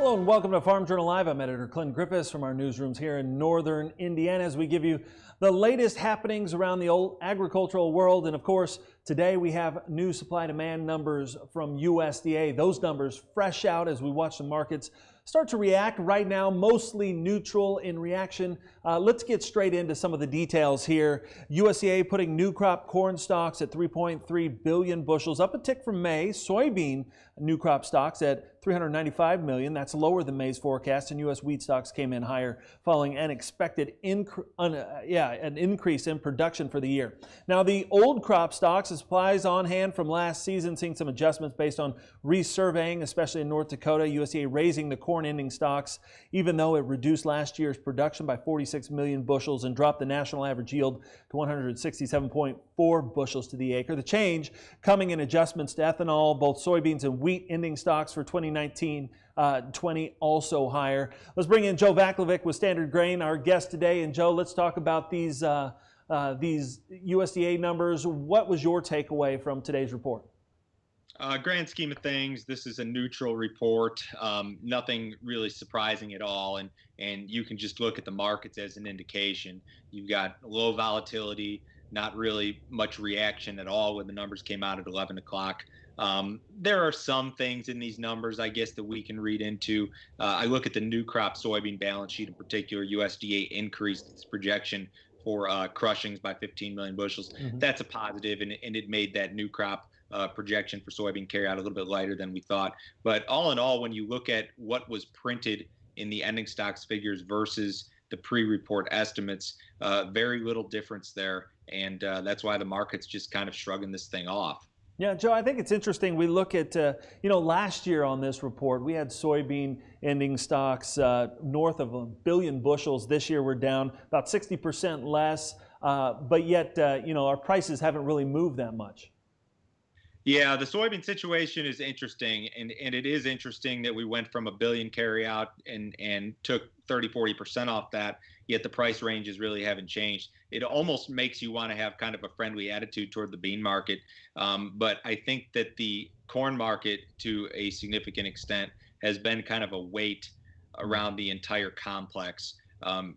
Hello and welcome to Farm Journal Live. I'm editor Clint Griffiths from our newsrooms here in northern Indiana as we give you the latest happenings around the old agricultural world. And of course, today we have new supply demand numbers from USDA. Those numbers fresh out as we watch the markets start to react. Right now, mostly neutral in reaction. Let's get straight into some of the details here. USDA putting new crop corn stocks at 3.3 billion bushels, up a tick from May. Soybean new crop stocks at 395 million. That's lower than May's forecast, and U.S. wheat stocks came in higher following an expected an increase in production for the year. Now, the old crop stocks, supplies on hand from last season, seeing some adjustments based on resurveying, especially in North Dakota. USDA raising the corn ending stocks, even though it reduced last year's production by 46 million bushels and dropped the national average yield to 167.4 bushels to the acre. The change coming in adjustments to ethanol, both soybeans and wheat ending stocks for 2019-20 also higher. Let's bring in Joe Vaklavik with Standard Grain, our guest today. And Joe, let's talk about these USDA numbers. What was your takeaway from today's report? Grand scheme of things, this is a neutral report. Nothing really surprising at all, and you can just look at the markets as an indication. You've got low volatility, not really much reaction at all when the numbers came out at 11 o'clock. There are some things in these numbers, I guess, that we can read into. I look at the new crop soybean balance sheet in particular. USDA increased its projection for crushings by 15 million bushels. That's a positive, and it made that new crop projection for soybean carry out a little bit lighter than we thought. But all in all, when you look at what was printed in the ending stocks figures versus the pre-report estimates, very little difference there, and that's why the market's just kind of shrugging this thing off. Yeah, Joe, I think it's interesting. We look at, last year on this report, we had soybean ending stocks north of 1 billion bushels. This year we're down about 60% less, but yet, our prices haven't really moved that much. Yeah, the soybean situation is interesting, and it is interesting that we went from 1 billion carry out and took 30-40% off that, yet the price ranges really haven't changed. It almost makes you want to have kind of a friendly attitude toward the bean market, but I think that the corn market, to a significant extent, has been kind of a weight around the entire complex.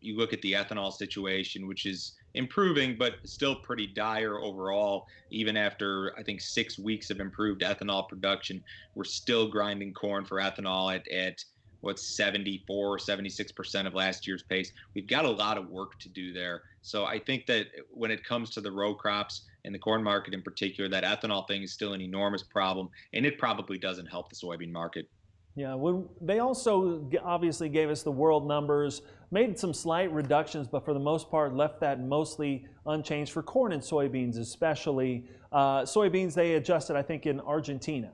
You look at the ethanol situation, which is improving, but still pretty dire overall. Even after, I think, 6 weeks of improved ethanol production, we're still grinding corn for ethanol at what's 74, 76% of last year's pace. We've got a lot of work to do there. So I think that when it comes to the row crops and the corn market in particular, that ethanol thing is still an enormous problem, and it probably doesn't help the soybean market. Yeah, they also obviously gave us the world numbers, made some slight reductions, but for the most part left that mostly unchanged for corn and soybeans especially. Soybeans, they adjusted, I think, in Argentina.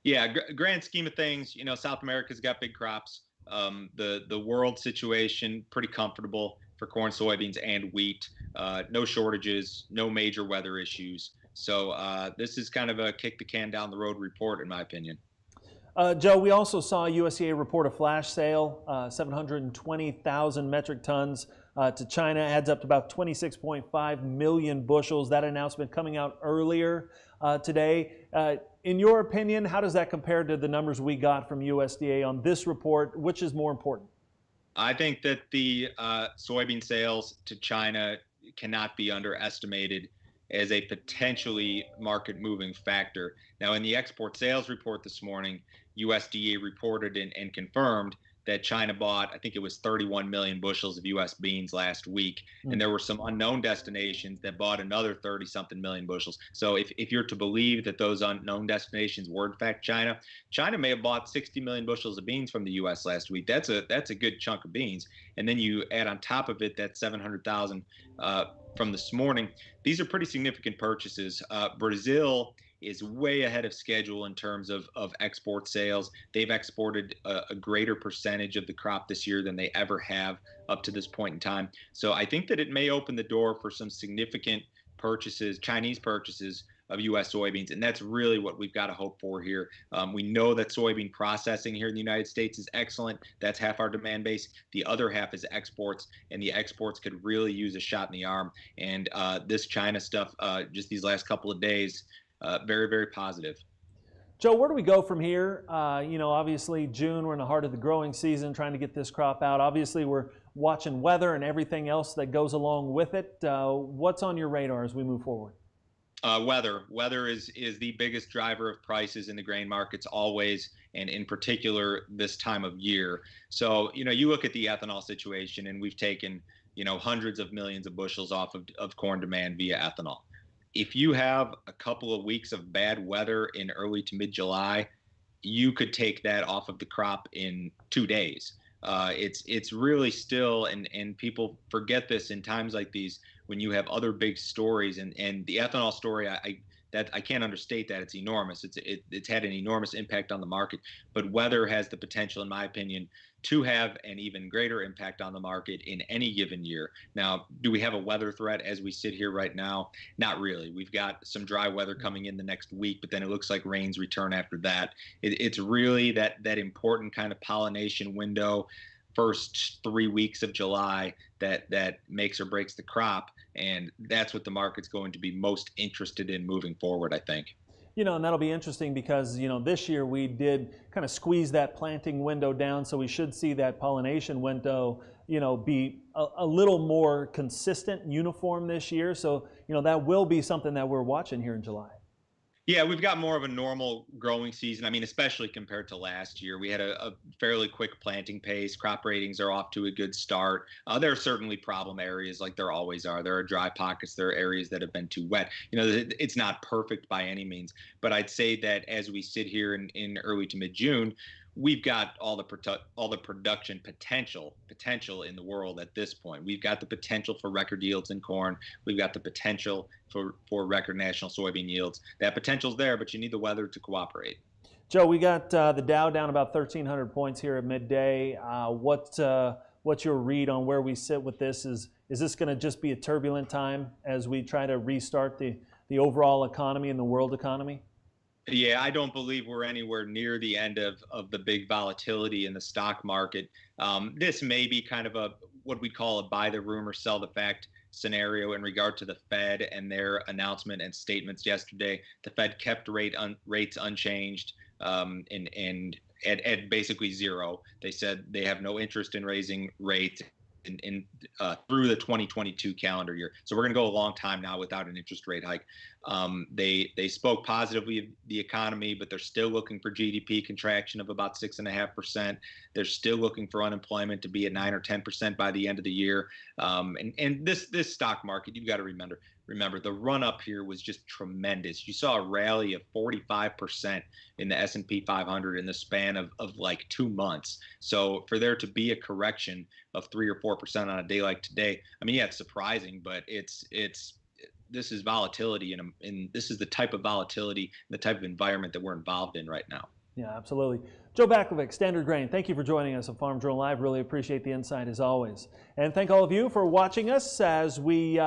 Yeah, grand scheme of things, South America's got big crops. The world situation, pretty comfortable for corn, soybeans, and wheat. No shortages, no major weather issues. So this is kind of a kick the can down the road report, in my opinion. Joe, we also saw USDA report a flash sale, 720,000 metric tons to China, adds up to about 26.5 million bushels. That announcement coming out earlier today. In your opinion, how does that compare to the numbers we got from USDA on this report? Which is more important? I think that the soybean sales to China cannot be underestimated as a potentially market-moving factor. Now, in the export sales report this morning, USDA reported and confirmed that China bought, I think it was 31 million bushels of U.S. beans last week, and there were some unknown destinations that bought another 30-something million bushels. So if you're to believe that those unknown destinations were in fact China, China may have bought 60 million bushels of beans from the U.S. last week. That's a good chunk of beans, and then you add on top of it that 700,000 from this morning. These are pretty significant purchases. Brazil is way ahead of schedule in terms of export sales. They've exported a greater percentage of the crop this year than they ever have up to this point in time. So I think that it may open the door for some significant purchases, Chinese purchases of U.S. soybeans, and that's really what we've got to hope for here. We know that soybean processing here in the United States is excellent. That's half our demand base. The other half is exports, and the exports could really use a shot in the arm. And this China stuff, just these last couple of days, very, very positive. Joe, where do we go from here? Obviously June, we're in the heart of the growing season, trying to get this crop out. Obviously, we're watching weather and everything else that goes along with it. What's on your radar as we move forward? Weather is the biggest driver of prices in the grain markets always, and in particular this time of year. So, you look at the ethanol situation, and we've taken, hundreds of millions of bushels off of corn demand via ethanol. If you have a couple of weeks of bad weather in early to mid-July, you could take that off of the crop in 2 days. It's really still, and people forget this in times like these when you have other big stories, and the ethanol story, I can't understate that. It's enormous. It's had an enormous impact on the market, but weather has the potential, in my opinion, to have an even greater impact on the market in any given year. Now, do we have a weather threat as we sit here right now? Not really. We've got some dry weather coming in the next week, but then it looks like rains return after that. It's really that important kind of pollination window, first 3 weeks of July, that makes or breaks the crop, and that's what the market's going to be most interested in moving forward, I think. And that'll be interesting because, this year we did kind of squeeze that planting window down, so we should see that pollination window, be a little more consistent, uniform this year. So, that will be something that we're watching here in July. Yeah, we've got more of a normal growing season. I mean, especially compared to last year. We had a fairly quick planting pace. Crop ratings are off to a good start. There are certainly problem areas, like there always are. There are dry pockets. There are areas that have been too wet. It's not perfect by any means. But I'd say that as we sit here in early to mid-June, we've got all the production potential in the world at this point. We've got the potential for record yields in corn. We've got the potential for record national soybean yields. That potential's there, but you need the weather to cooperate. Joe, we got the Dow down about 1,300 points here at midday. What's your read on where we sit with this? Is this going to just be a turbulent time as we try to restart the overall economy and the world economy? Yeah, I don't believe we're anywhere near the end of the big volatility in the stock market. This may be kind of what we call a buy the rumor, sell the fact scenario in regard to the Fed and their announcement and statements yesterday. The Fed kept rates unchanged and at basically zero. They said they have no interest in raising rates through the 2022 calendar year. So we're going to go a long time now without an interest rate hike. They spoke positively of the economy, but they're still looking for GDP contraction of about 6.5%. They're still looking for unemployment to be at 9 or 10% by the end of the year. And this stock market, you've got to remember the run up here was just tremendous. You saw a rally of 45% in the S&P 500 in the span of like 2 months. So for there to be a correction of 3 or 4% on a day like today, I mean, yeah, it's surprising, but this is volatility, and this is the type of volatility, the type of environment that we're involved in right now. Yeah, absolutely. Joe Vaklavik, Standard Grain, thank you for joining us on Farm Journal Live. Really appreciate the insight as always. And thank all of you for watching us as we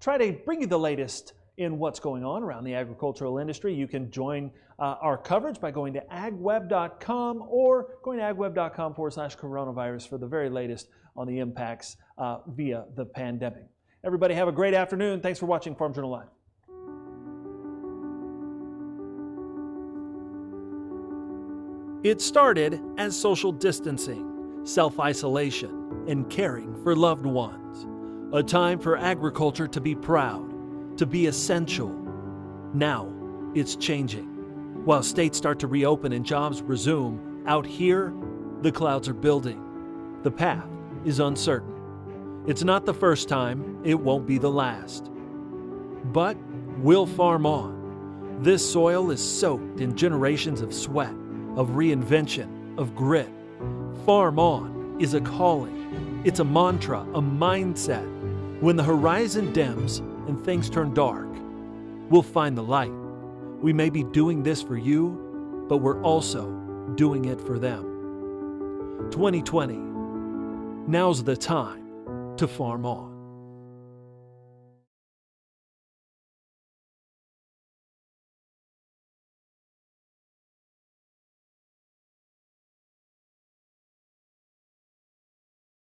try to bring you the latest in what's going on around the agricultural industry. You can join our coverage by going to agweb.com or going to agweb.com/coronavirus for the very latest on the impacts via the pandemic. Everybody have a great afternoon. Thanks for watching Farm Journal Live. It started as social distancing, self-isolation, and caring for loved ones. A time for agriculture to be proud, to be essential. Now, it's changing. While states start to reopen and jobs resume, out here, the clouds are building. The path is uncertain. It's not the first time, it won't be the last. But we'll farm on. This soil is soaked in generations of sweat, of reinvention, of grit. Farm on is a calling. It's a mantra, a mindset. When the horizon dims and things turn dark, we'll find the light. We may be doing this for you, but we're also doing it for them. 2020, now's the time to farm on.